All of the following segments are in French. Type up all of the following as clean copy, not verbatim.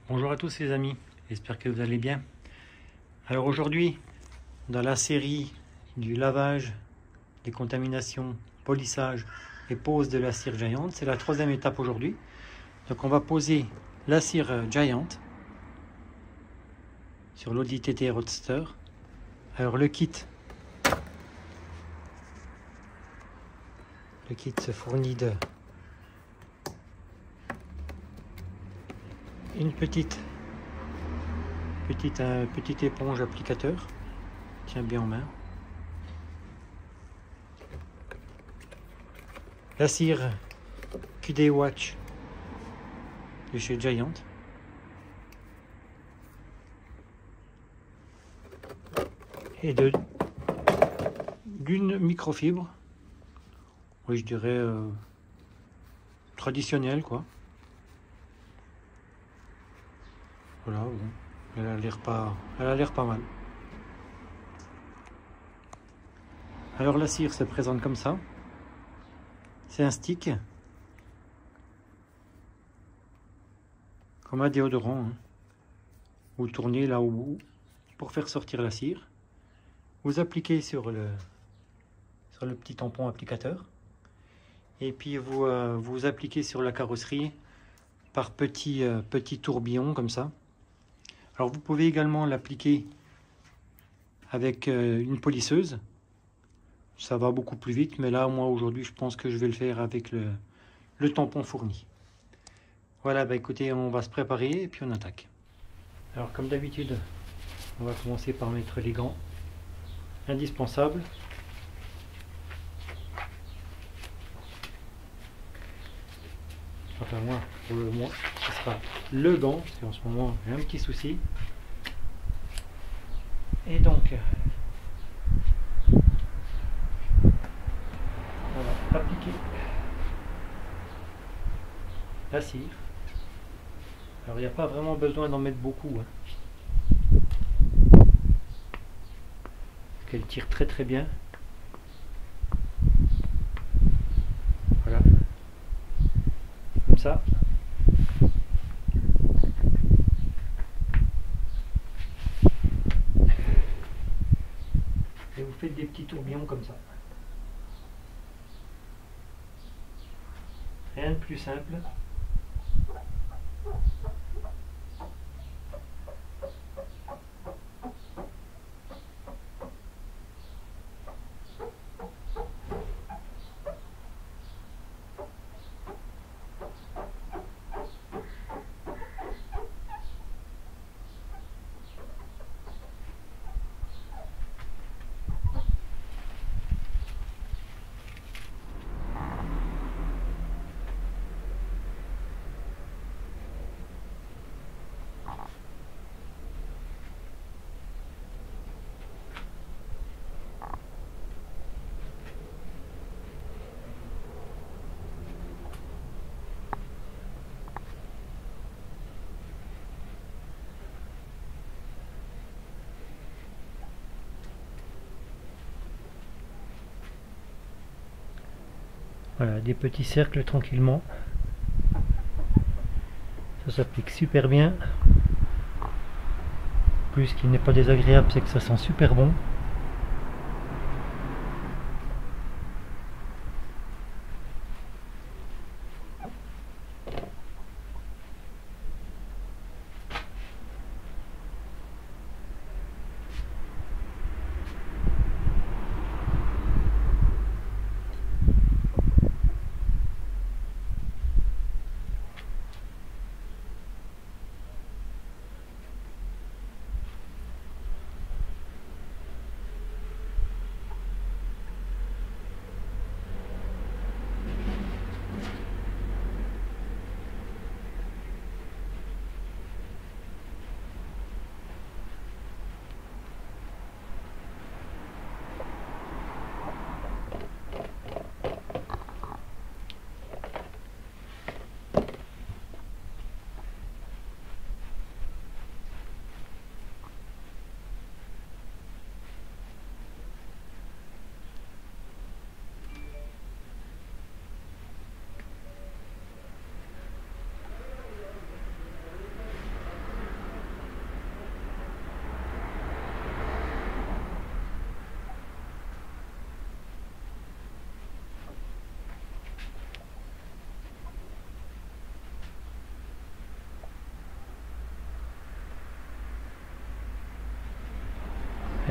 Bonjour à tous les amis, j'espère que vous allez bien. Alors aujourd'hui, dans la série du lavage, décontamination, polissage et pose de la cire Giant, c'est la troisième étape aujourd'hui. Donc on va poser la cire Giant sur l'Audi TT Roadster. Alors le kit se fournit de une petite éponge applicateur, tient bien en main. La cire QD Watch de chez Giant. Et d'une microfibre, oui je dirais traditionnelle quoi. Voilà, bon. Elle a l'air pas mal. Alors la cire se présente comme ça. C'est un stick, comme un déodorant, hein. Vous tournez là au bout pour faire sortir la cire. Vous appliquez sur le petit tampon applicateur. Et puis vous appliquez sur la carrosserie par petits tourbillons comme ça. Alors vous pouvez également l'appliquer avec une polisseuse. Ça va beaucoup plus vite, mais là moi aujourd'hui je pense que je vais le faire avec le tampon fourni. Voilà, bah écoutez, on va se préparer et puis on attaque. Alors comme d'habitude, on va commencer par mettre les gants indispensables. Enfin moi, pour le moins, ce sera le gant, parce qu'en ce moment j'ai un petit souci. Et donc, on va appliquer la cire. Alors il n'y a pas vraiment besoin d'en mettre beaucoup, hein, parce qu'elle tire très très bien. Voilà, comme ça. Et vous faites des petits tourbillons comme ça. Rien de plus simple. Voilà, des petits cercles tranquillement. Ça s'applique super bien. Plus, ce qui n'est pas désagréable, c'est que ça sent super bon.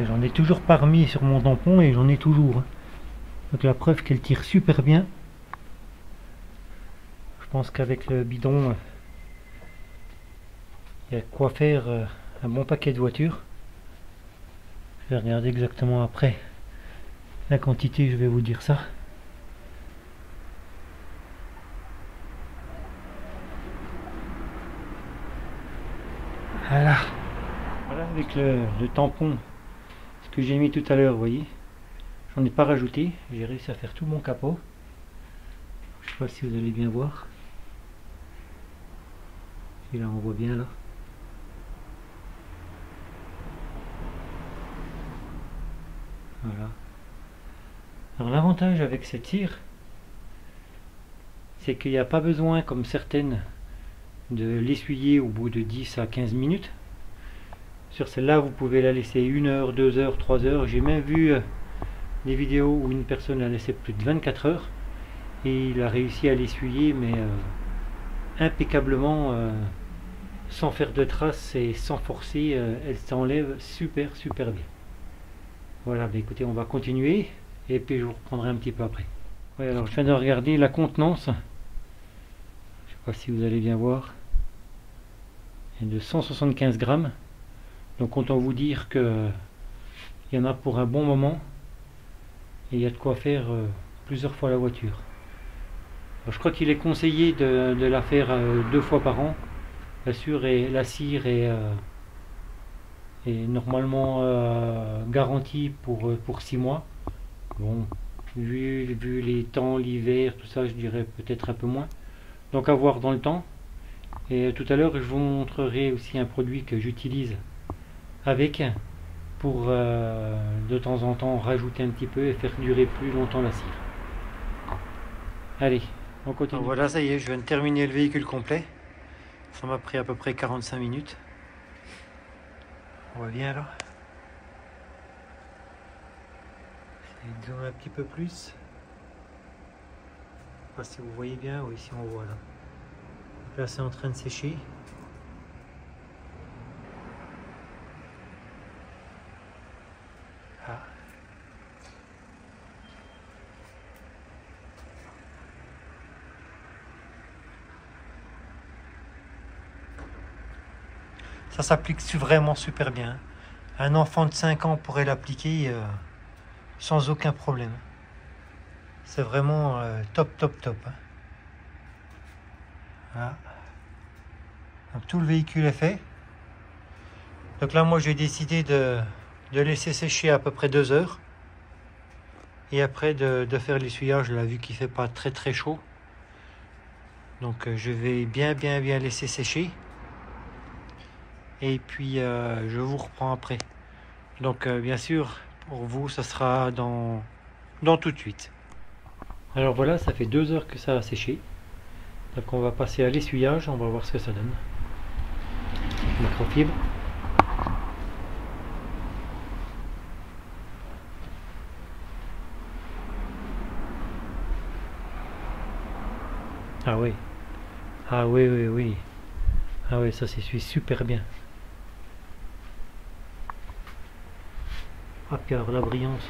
Et j'en ai toujours pas remis sur mon tampon et j'en ai toujours. Donc la preuve qu'elle tire super bien. Je pense qu'avec le bidon, il y a de quoi faire un bon paquet de voitures. Je vais regarder exactement après la quantité, je vais vous dire ça. Voilà. Voilà avec le tampon, ce que j'ai mis tout à l'heure, vous voyez. J'en ai pas rajouté, j'ai réussi à faire tout mon capot. Je sais pas si vous allez bien voir. Et là on voit bien là. Voilà. Alors l'avantage avec cette cire, c'est qu'il n'y a pas besoin, comme certaines, de l'essuyer au bout de 10 à 15 minutes. Sur celle-là, vous pouvez la laisser 1 heure, 2 heures, 3 heures. J'ai même vu des vidéos où une personne la laissait plus de 24 heures et il a réussi à l'essuyer, mais impeccablement, sans faire de traces et sans forcer. Elle s'enlève super bien. Voilà, bah écoutez, on va continuer et puis je vous reprendrai un petit peu après. Ouais, alors je viens de regarder la contenance. Je sais pas si vous allez bien voir. Elle est de 175 grammes. Donc autant vous dire que il y en a pour un bon moment. Et il y a de quoi faire plusieurs fois la voiture. Alors, je crois qu'il est conseillé de la faire 2 fois par an. La cire est normalement garantie pour 6 mois. Bon, vu les temps, l'hiver, tout ça, je dirais peut-être un peu moins. Donc à voir dans le temps. Et tout à l'heure, je vous montrerai aussi un produit que j'utilise avec pour de temps en temps rajouter un petit peu et faire durer plus longtemps la cire. Allez, on continue. Alors voilà, ça y est, je viens de terminer le véhicule complet. Ça m'a pris à peu près 45 minutes. On voit bien là. Je vais un petit peu plus. Je sais pas si vous voyez bien, oui, si on voit là. Donc là, c'est en train de sécher. Ah. Ça s'applique vraiment super bien. Un enfant de 5 ans pourrait l'appliquer sans aucun problème. C'est vraiment top. Hein. Voilà. Donc, tout le véhicule est fait. Donc là, moi, j'ai décidé de laisser sécher à peu près 2 heures. Et après de faire l'essuyage, là, vu qu'il fait pas très chaud. Donc je vais bien laisser sécher. Et puis je vous reprends après. Donc bien sûr, pour vous, ça sera dans tout de suite. Alors voilà, ça fait 2 heures que ça a séché. Donc on va passer à l'essuyage, on va voir ce que ça donne. Microfibre. Ah oui. Ah oui. Ah oui, ça s'essuie super bien. Ah, puis alors la brillance,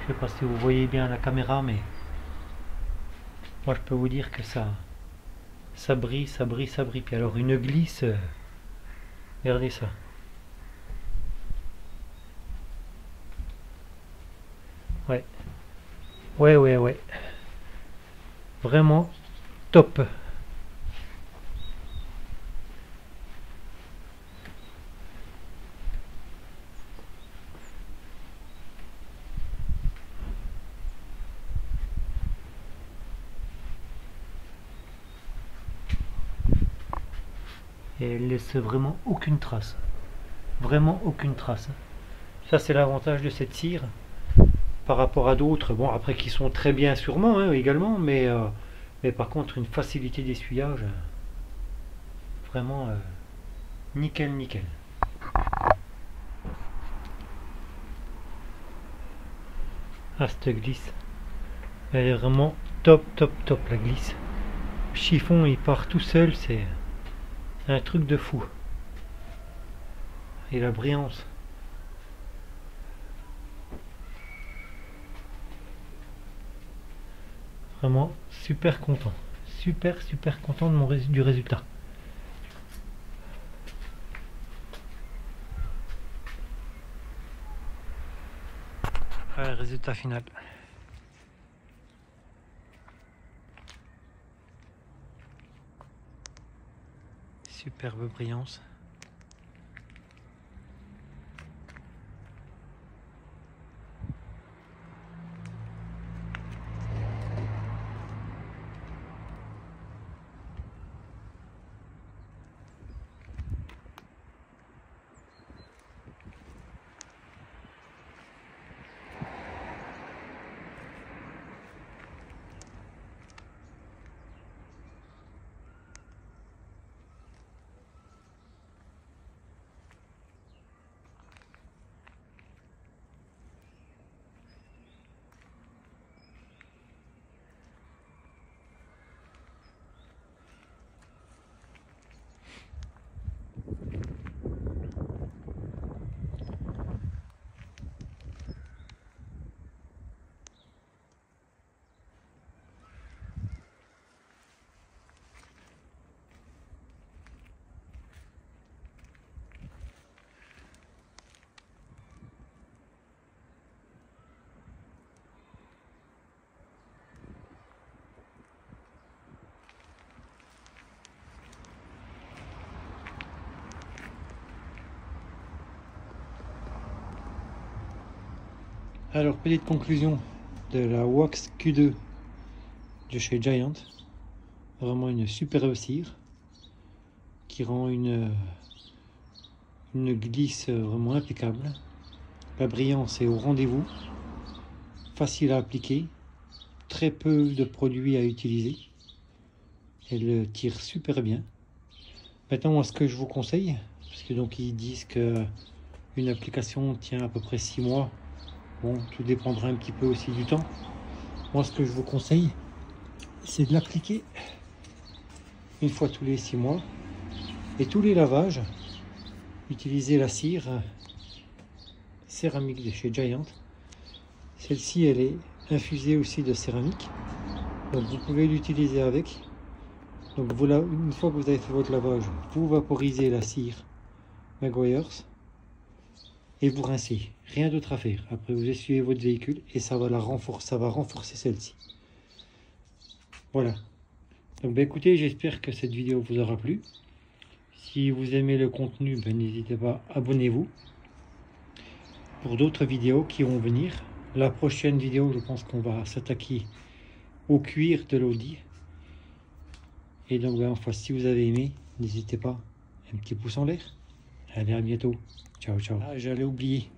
je sais pas si vous voyez bien la caméra, mais moi je peux vous dire que ça brille. Puis alors une glisse, regardez ça. Ouais. Vraiment top. Et elle laisse vraiment aucune trace. Vraiment aucune trace. Ça c'est l'avantage de cette cire par rapport à d'autres, bon après qui sont très bien sûrement hein, également, mais par contre une facilité d'essuyage vraiment nickel. Ah, cette glisse, elle est vraiment top la glisse. Le chiffon il part tout seul, c'est un truc de fou. Et la brillance, Vraiment super content. Super content de du résultat. Voilà le résultat final. Superbe brillance. Alors, petite conclusion de la Wax Q2 de chez Giant. Vraiment une superbe cire qui rend une glisse vraiment impeccable. La brillance est au rendez-vous, facile à appliquer, très peu de produits à utiliser. Elle tire super bien. Maintenant, moi, ce que je vous conseille, parce que donc ils disent que une application tient à peu près 6 mois. Bon, tout dépendra un petit peu aussi du temps. Moi, ce que je vous conseille, c'est de l'appliquer une fois tous les 6 mois. Et tous les lavages, utilisez la cire céramique de chez Giant. Celle-ci, elle est infusée aussi de céramique. Donc, vous pouvez l'utiliser avec. Donc, voilà, une fois que vous avez fait votre lavage, vous vaporisez la cire Megoyers et vous rincez. Rien d'autre à faire. Après, vous essuyez votre véhicule et ça va renforcer celle-ci. Voilà. Donc, écoutez, j'espère que cette vidéo vous aura plu. Si vous aimez le contenu, n'hésitez pas, abonnez-vous pour d'autres vidéos qui vont venir. La prochaine vidéo, je pense qu'on va s'attaquer au cuir de l'Audi. Et donc, enfin, si vous avez aimé, n'hésitez pas, un petit pouce en l'air. Allez, à bientôt. Ciao, ciao. Ah, j'allais oublier.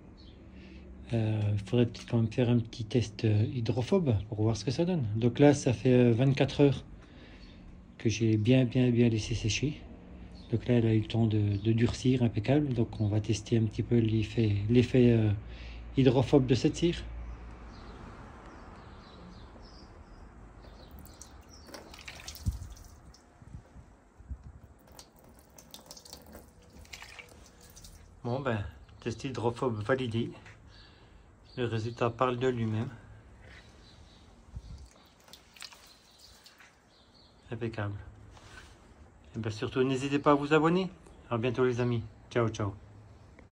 Il faudrait peut-être quand même faire un petit test hydrophobe pour voir ce que ça donne. Donc là, ça fait 24 heures que j'ai bien laissé sécher. Donc là, elle a eu le temps de durcir, impeccable. Donc on va tester un petit peu l'effet hydrophobe de cette cire. Bon ben, test hydrophobe validé. Le résultat parle de lui-même. Impeccable. Et bien surtout, n'hésitez pas à vous abonner. À bientôt les amis. Ciao, ciao.